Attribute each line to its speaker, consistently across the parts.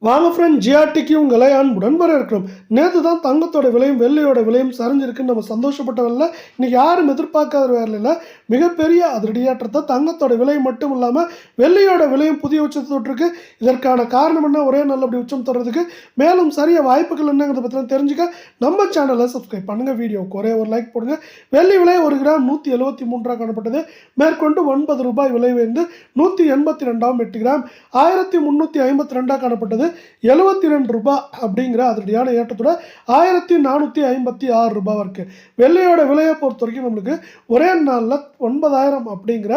Speaker 1: வாங்க ஃப்ரெண்ட், ஜிஆர்டிக்கு உங்களை அன்புடன் வரவேற்கிறோம். நேற்று தான் தங்கத்தோட விலையும் வெள்ளியோட விலையும் சரிஞ்சிருக்குன்னு நம்ம சந்தோஷப்பட்டவல்ல. இன்னைக்கு யாரும் எதிர்பார்க்காத வேலையில் மிகப்பெரிய அதிரடியாற்றத்தை தங்கத்தோட விலை மட்டும் இல்லாமல் வெள்ளியோட விலையும் புதிய உச்சத்தை தொட்டிருக்கு. இதற்கான காரணம் என்ன, ஒரே நாள் அப்படி உச்சம் தொடுறதுக்கு மேலும் சரிய வாய்ப்புகள் என்னங்கிறத பற்றி தெரிஞ்சுக்க நம்ம சேனலை சப்ஸ்கிரைப் பண்ணுங்கள். வீடியோவுக்கு ஒரே ஒரு லைக் போடுங்க. வெள்ளி விலை 1 கிராம் 173 காணப்பட்டது. மேற்கொண்டு 9 ரூபாய் விலை உயர்ந்து 182 8 கிராம் 1352 காணப்பட்டது. 72 ரூபாய் அப்படிங்கிற அதிரடியான ஏற்றத்தோட 1456 ரூபாய் இருக்கு. வெள்ளியோட விலையை பொறுத்த வரைக்கும் நம்மளுக்கு ஒரே நாளில் 9000 அப்படிங்கிற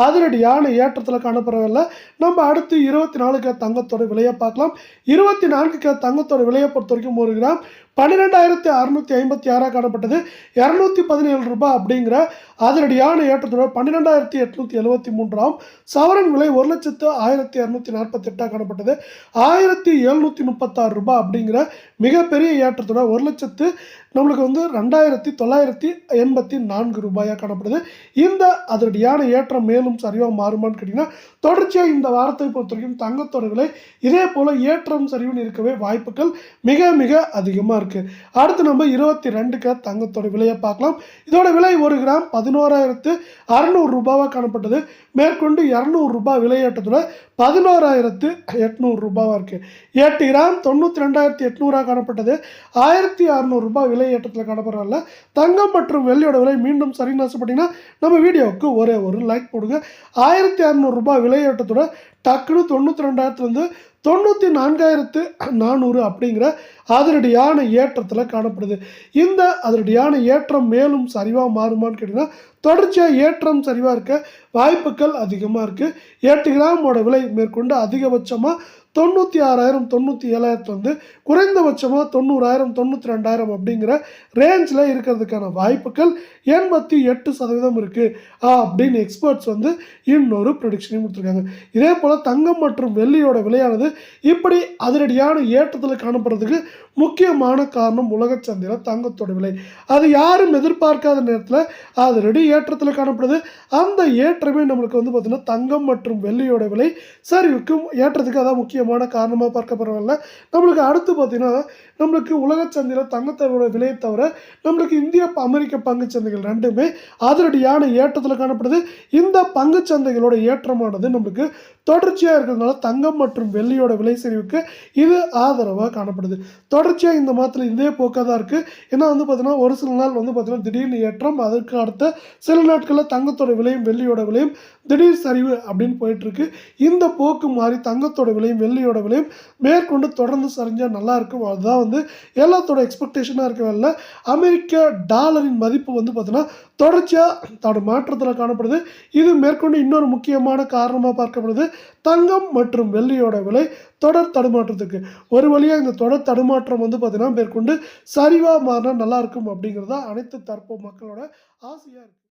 Speaker 1: அதிரடியான ஏற்றத்தில் காணப்படவில்லை. நம்ம அடுத்து 24 தங்கத்தோட விலையை பார்க்கலாம். 24 தங்கத்தோட விலையை பொறுத்த வரைக்கும் 1 கிராம் 12656 காணப்பட்டது. 217 ரூபாய் அப்படிங்கிற அதிரடியான ஏற்றத்தோட 12873 சவரன் விலை 1,02,248 காணப்பட்டது. 1736 ரூபாய் அப்படிங்கிற மிகப்பெரிய ஏற்றத்தோட 1,00,000 நம்மளுக்கு 2984 ரூபாயாக காணப்படுது. இந்த அதிரடியான ஏற்றம் மேலும் சரிவாக மாறுமான்னு கேட்டிங்கன்னா, தொடர்ச்சியாக இந்த வாரத்தை பொறுத்த வரைக்கும் தங்கத்தோட விலை இதே போல் ஏற்றம் சரிவுன்னு இருக்கவே வாய்ப்புகள் மிக மிக அதிகமாக இருக்குது. அடுத்து நம்ம 22 தங்கத்தோட விலையை பார்க்கலாம். இதோட விலை 1 கிராம் 11,600 ரூபாவாக காணப்பட்டது. மேற்கொண்டு 200 ரூபாய் விலையேற்றத்தோட 11,800 ரூபாவாக இருக்குது. 8 கிராம் 92,800 காணப்பட்டது. 1,600 ரூபாய் விலையேற்றத்தில் காணப்படுறதில்ல. தங்கம் மற்றும் வெள்ளியோட விலை மீண்டும் சரின்னு ஆசைப்பட்டீங்கன்னா நம்ம வீடியோவுக்கு ஒரே ஒரு லைக் போடுங்க. 1,600 ரூபாய் விலையேற்றத்தோட டக்குனு 92,000 94,400 அப்படிங்கிற அதிரடியான ஏற்றத்தில் காணப்படுது. இந்த அதிரடியான ஏற்றம் மேலும் சரிவாக மாறுமான்னு கேட்டிங்கன்னா, தொடர்ச்சியாக ஏற்றம் சரிவாக இருக்க வாய்ப்புகள் அதிகமாக இருக்குது. 8 கிராமோட விலை மேற்கொண்டு அதிகபட்சமாக 96,000 97,000 குறைந்தபட்சமாக 90,000 92,000 அப்படிங்கிற ரேஞ்சில் இருக்கிறதுக்கான வாய்ப்புகள் 88% இருக்குது அப்படின்னு எக்ஸ்பர்ட்ஸ் இன்னொரு ப்ரெடிக்ஷனையும் கொடுத்துருக்காங்க. இதே போல் தங்கம் மற்றும் வெள்ளியோட விலையானது இப்படி அதிரடியான ஏற்றத்தில் காணப்படுறதுக்கு முக்கியமான காரணம் உலக சந்தையில் தங்கத்தோட விலை. அது யாரும் எதிர்பார்க்காத நேரத்தில் அதிரடி ஏற்றத்தில் காணப்படுது. அந்த ஏற்றமே நம்மளுக்கு பார்த்தீங்கன்னா தங்கம் மற்றும் வெள்ளியோட விலை சரிவுக்கும் ஏற்றத்துக்கு அதான் முக்கியமான காரணமாக பார்க்கப்படுறதில்ல. நம்மளுக்கு அடுத்து பார்த்தீங்கன்னா, நம்மளுக்கு உலக சந்தையில் தங்கத்தோட விலையை தவிர நம்மளுக்கு இந்திய அமெரிக்க பங்கு சந்தைகள் ரெண்டுமே அதிரடியான ஏற்றத்தில் காணப்படுது. இந்த பங்கு சந்தைகளோட ஏற்றமானது நம்மளுக்கு தொடர்ச்சியாக இருக்கிறதுனால தங்கம் மற்றும் வெள்ளியோட விலை சரிவுக்கு இது ஆதரவாக காணப்படுது. தொடர்ச்சியாக இந்த மாதத்தில் இதே போக்காக தான் இருக்குது. ஏன்னா பார்த்தீங்கன்னா ஒரு சில நாள் பார்த்தீங்கன்னா திடீர்னு ஏற்றம், அதற்கு அடுத்த சில நாட்களில் தங்கத்தோட விலையும் வெள்ளியோட விலையும் திடீர் சரிவு அப்படின்னு போயிட்டுருக்கு. இந்த போக்கு மாறி தங்கத்தோட விலையும் வெள்ளியோட விலையும் மேற்கொண்டு தொடர்ந்து சரிஞ்சால் நல்லாயிருக்கும். அதுதான் எல்லாத்தோட எக்ஸ்பெக்டேஷனாக இருக்கவில்லை. அமெரிக்க டாலரின் மதிப்பு பார்த்தீங்கன்னா தொடர்ச்சியாக தோட மாற்றத்தில் காணப்படுது. இது மேற்கொண்டு இன்னொரு முக்கியமான காரணமாக பார்க்கப்படுது. தங்கம் மற்றும் வெள்ளியோட விலை தொடர் தடுமாற்றத்துக்கு ஒரு வழியாக இந்த தொடர் தடுமாற்றம் பார்த்தீங்கன்னா மேற்கொண்டு சரிவாக மாறினா நல்லா இருக்கும் அப்படிங்கிறதா அனைத்து தரப்பு மக்களோட ஆசையாக இருக்குது.